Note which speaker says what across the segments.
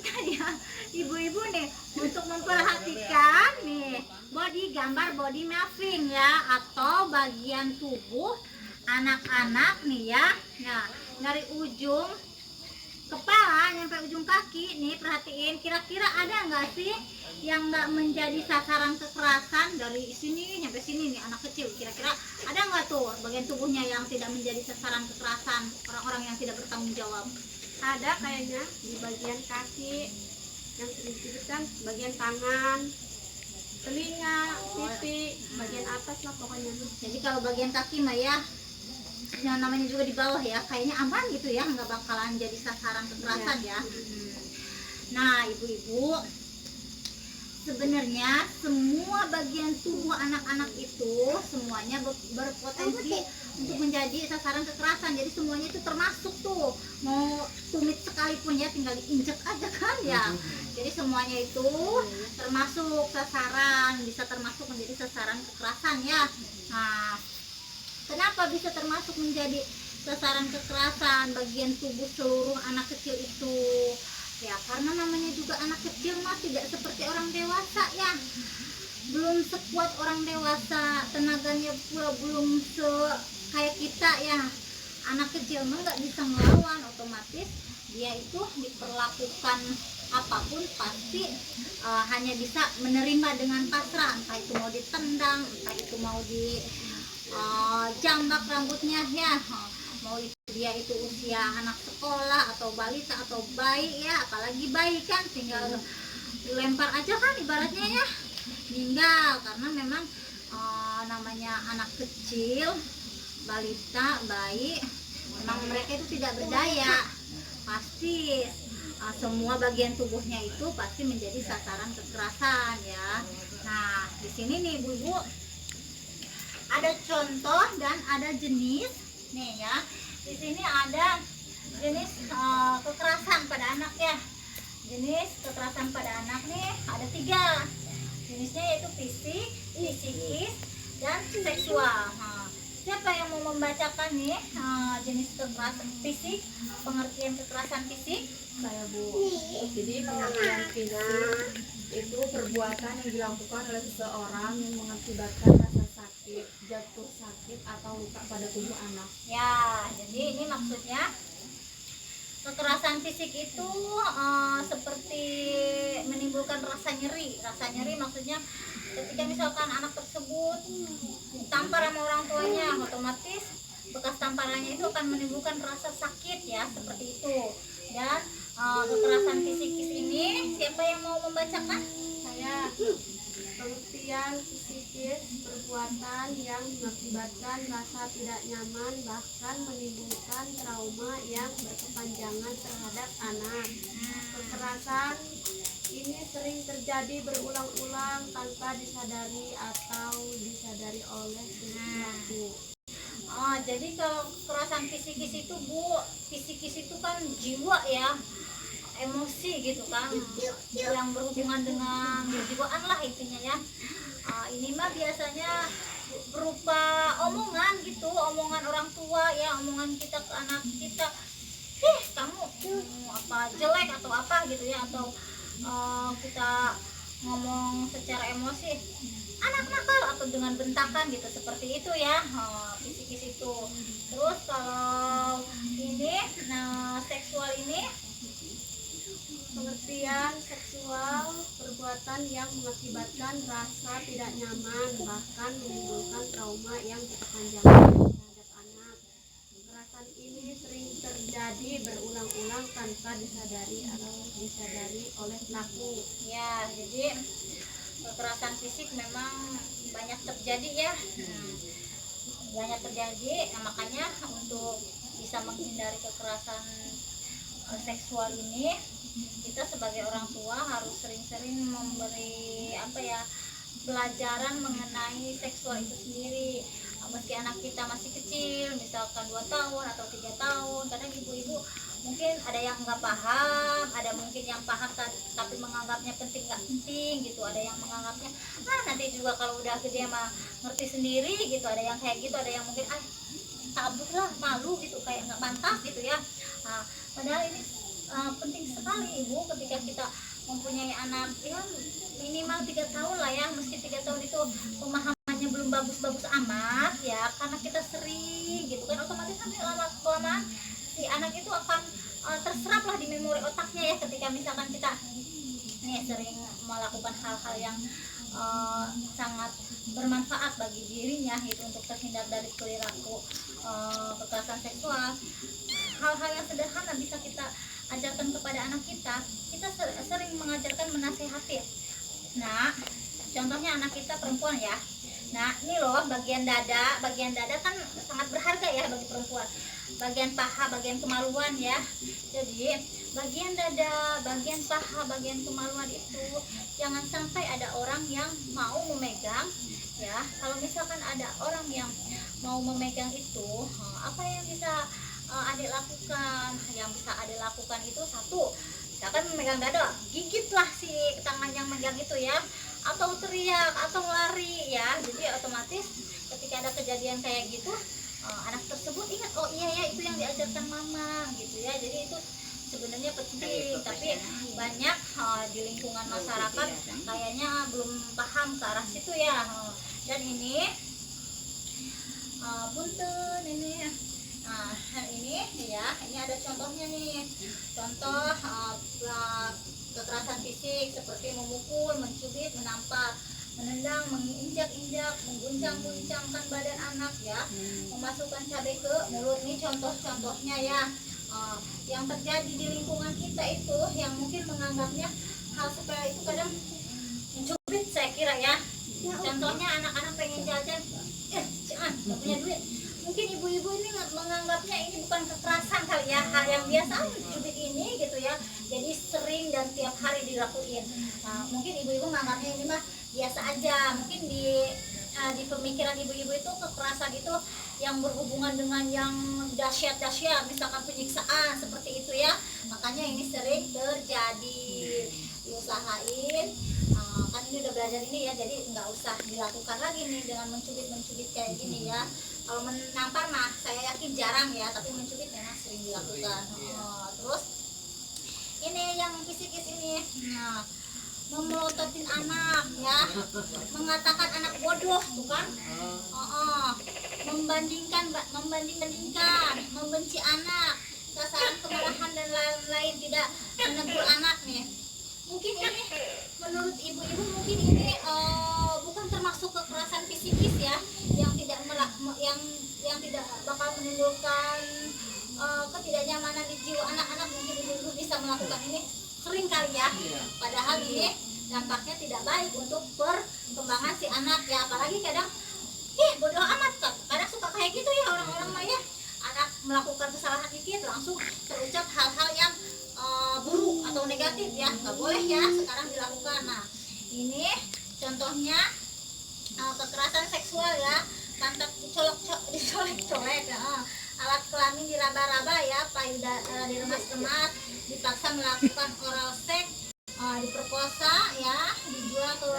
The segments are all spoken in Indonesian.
Speaker 1: kita ya ibu-ibu nih untuk memperhatikan nih gambar body mapping ya, atau bagian tubuh anak-anak nih ya. Nah, dari ujung kepala sampai ujung kaki nih, perhatiin kira-kira ada nggak sih yang nggak menjadi sasaran kekerasan. Dari sini sampai sini nih anak kecil, kira-kira ada nggak tuh bagian tubuhnya yang tidak menjadi sasaran kekerasan orang-orang yang tidak bertanggung jawab?
Speaker 2: Ada kayaknya di bagian kaki, yang sering kan bagian tangan, telinga, pipi, bagian atas lah pokoknya.
Speaker 1: Jadi kalau bagian kaki mah ya, yang namanya juga di bawah ya, kayaknya aman gitu ya, nggak bakalan jadi sasaran kekerasan ya. Nah ibu-ibu, sebenarnya semua bagian tubuh anak-anak itu semuanya berpotensi untuk menjadi sasaran kekerasan. Jadi semuanya itu termasuk tuh, mau tumit sekalipun ya tinggal diinjek aja kan ya. Jadi semuanya itu termasuk sasaran, bisa termasuk menjadi sasaran kekerasan ya. Nah, kenapa bisa termasuk menjadi sasaran kekerasan bagian tubuh seluruh anak kecil itu? Ya karena namanya juga anak kecil mah tidak seperti orang dewasa ya, belum sekuat orang dewasa, tenaganya pula belum kayak kita ya. Anak kecil mah nggak bisa melawan, otomatis dia itu diperlakukan apapun pasti hanya bisa menerima dengan pasrah, entah itu mau ditendang, entah itu mau di jambak rambutnya ya, mau itu dia itu usia anak sekolah atau balita atau bayi ya, apalagi bayi kan tinggal dilempar aja kan ibaratnya ya, meninggal. Karena memang namanya anak kecil, balita, bayi, memang mereka itu tidak berdaya, pasti semua bagian tubuhnya itu pasti menjadi sasaran kekerasan ya. Nah di sini nih ibu-ibu ada contoh dan ada jenis nih ya. Di sini ada jenis kekerasan pada anak ya. Jenis kekerasan pada anak nih ada 3 jenisnya, yaitu fisik, psikis, dan seksual. Nah, siapa yang mau membacakan nih jenis kekerasan fisik, pengertian kekerasan fisik?
Speaker 2: Saya Bu. Jadi pengertian fisik itu perbuatan yang dilakukan oleh seseorang yang mengakibatkan rasa sakit, jatuh sakit, atau luka pada tubuh anak.
Speaker 1: Ya, jadi ini maksudnya kekerasan fisik itu seperti menimbulkan rasa nyeri. Rasa nyeri maksudnya ketika misalkan anak tersebut ditampar sama orang tuanya, otomatis bekas tamparannya itu akan menimbulkan rasa sakit ya, seperti itu. Dan kekerasan fisikis ini siapa yang mau membacakan?
Speaker 2: Saya. Pengertian psikis perbuatan yang mengakibatkan rasa tidak nyaman, bahkan menimbulkan trauma yang berkepanjangan terhadap anak. Kekerasan ini sering terjadi berulang-ulang tanpa disadari atau disadari oleh si pelaku.
Speaker 1: Jadi kalau kekerasan fisikis itu Bu, fisikis itu kan jiwa ya, emosi gitu kan, yang berhubungan dengan kejiwaan lah intinya ya. Ini mah biasanya berupa omongan gitu, omongan orang tua ya, omongan kita ke anak kita, kamu apa jelek atau apa gitu ya, atau kita ngomong secara emosi, anak nakal, atau dengan bentakan gitu, seperti itu ya. Fisikis itu. Terus kalau ini seksual ini,
Speaker 2: pengertian seksual perbuatan yang mengakibatkan rasa tidak nyaman, bahkan menimbulkan trauma yang berkepanjangan terhadap anak. Kekerasan ini sering terjadi berulang-ulang tanpa disadari atau disadari oleh pelaku.
Speaker 1: ya jadi kekerasan fisik memang banyak terjadi ya. Banyak terjadi, makanya untuk bisa menghindari kekerasan seksual ini, kita sebagai orang tua harus sering-sering memberi pelajaran mengenai seksual itu sendiri. Meski anak kita masih kecil, misalkan 2 tahun atau 3 tahun, kadang ibu-ibu mungkin ada yang nggak paham, ada mungkin yang paham tapi menganggapnya penting nggak penting gitu, ada yang menganggapnya nanti juga kalau udah gede mah ngerti sendiri gitu, ada yang kayak gitu, ada yang mungkin takut lah, malu gitu, kayak nggak pantas gitu ya. Padahal ini penting sekali ibu ketika kita mempunyai anak ya minimal 3 tahun lah ya, meski 3 tahun itu pemahamannya belum bagus-bagus amat ya, karena kita sering gitu kan, otomatis nanti lama-kelamaan si anak itu akan terserap lah di memori otaknya ya, ketika misalkan kita nih sering melakukan hal-hal yang sangat bermanfaat bagi dirinya gitu, untuk terhindar dari perilaku kekerasan seksual. Hal-hal yang sederhana bisa kita ajarkan kepada anak kita. Kita sering mengajarkan, menasehati. Nah, contohnya anak kita perempuan ya. Nah, ini loh bagian dada kan sangat berharga ya bagi perempuan. Bagian paha, bagian kemaluan ya. Jadi, bagian dada, bagian paha, bagian kemaluan itu jangan sampai ada orang yang mau memegang ya. Kalau misalkan ada orang yang mau memegang itu, apa yang bisa adik lakukan? Yang bisa adik lakukan itu satu, misalkan memegang dada, gigitlah si tangan yang megang itu ya, atau teriak atau lari ya. Jadi otomatis ketika ada kejadian kayak gitu, anak tersebut ingat, oh iya ya itu yang diajarkan mama gitu ya. Jadi itu sebenarnya penting, tapi banyak di lingkungan masyarakat kayaknya belum paham ke arah situ ya. Dan ini punten ini. Nah, ini ya, ini ada contohnya nih. Contoh kekerasan fisik seperti memukul, mencubit, menampar, menendang, menginjak-injak, mengguncang-guncangkan badan anak ya, memasukkan cabai ke mulut. Ini contoh-contohnya ya. Yang terjadi di lingkungan kita itu yang mungkin menganggapnya hal sepele itu kadang mencubit, saya kira ya. Contohnya anak-anak pengen jajan, jangan, gak punya duit. Mungkin ibu-ibu ini menganggapnya ini bukan kekerasan kali ya, hal yang biasa mencubit ini gitu ya. Jadi sering dan tiap hari dilakuin. Mungkin ibu-ibu menganggapnya ini mah biasa aja. Mungkin di pemikiran ibu-ibu itu kekerasan itu yang berhubungan dengan yang dahsyat-dahsyat, misalkan penyiksaan seperti itu ya. Makanya ini sering terjadi. Diusahain, kan ini udah belajar ini ya, jadi nggak usah dilakukan lagi nih dengan mencubit kayak gini ya. Kalau menampar mah saya yakin jarang ya, tapi mencubit memang sering dilakukan. Terus ini yang kis-kis ini, nah, memelototin anak ya, mengatakan anak bodoh bukan, membandingkan, membenci anak, sasaran kemarahan dan lain-lain, tidak menegur anak nih. Mungkin ini menurut ibu-ibu mungkin ini bukan termasuk kekerasan fisikis ya, yang tidak bakal menimbulkan ketidaknyamanan di jiwa anak-anak. Mungkin ibu-ibu bisa melakukan ini sering kali ya, padahal ini dampaknya tidak baik untuk perkembangan si anak ya. Apalagi kadang bodoh amat, kadang suka kayak gitu ya orang-orang mah ya, anak melakukan kesalahan dikit langsung terucap hal-hal yang buruk atau negatif ya, nggak boleh ya sekarang dilakukan. Nah, ini contohnya kekerasan seksual ya, pantat dicolek-colek ya, alat kelamin diraba-raba ya, payudara diremas-remas, dipaksa melakukan oral seks, diperkosa ya, dijual ke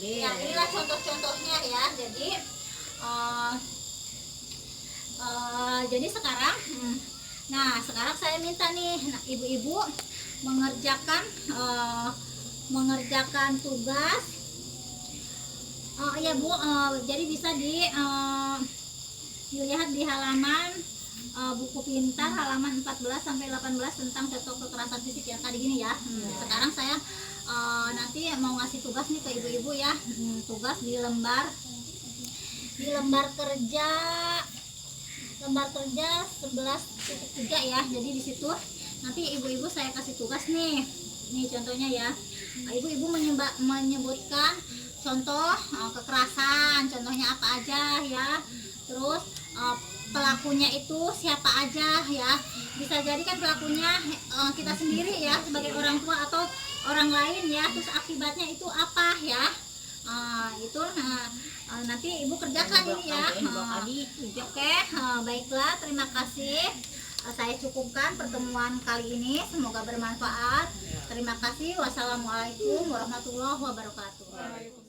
Speaker 1: ya. Inilah contoh-contohnya ya. Jadi sekarang sekarang saya minta nih ibu-ibu mengerjakan tugas. Ya Bu, jadi bisa dilihat di halaman buku pintar halaman 14 sampai 18 tentang contoh kekerasan fisik yang tadi gini ya. Sekarang saya nanti mau ngasih tugas nih ke ibu-ibu ya. Tugas di lembar kerja 11.3 ya. Jadi di situ nanti ibu-ibu saya kasih tugas nih. Ini contohnya ya. Ibu-ibu menyebutkan contoh kekerasan, contohnya apa aja ya. Terus pelakunya itu siapa aja ya. Bisa jadi kan pelakunya kita sendiri ya sebagai orang tua atau orang lain ya. Terus akibatnya itu apa ya. Nanti ibu kerjakan ini ya. Oke, baiklah, terima kasih. Saya cukupkan pertemuan kali ini, semoga bermanfaat. Terima kasih. Wassalamualaikum warahmatullahi wabarakatuh.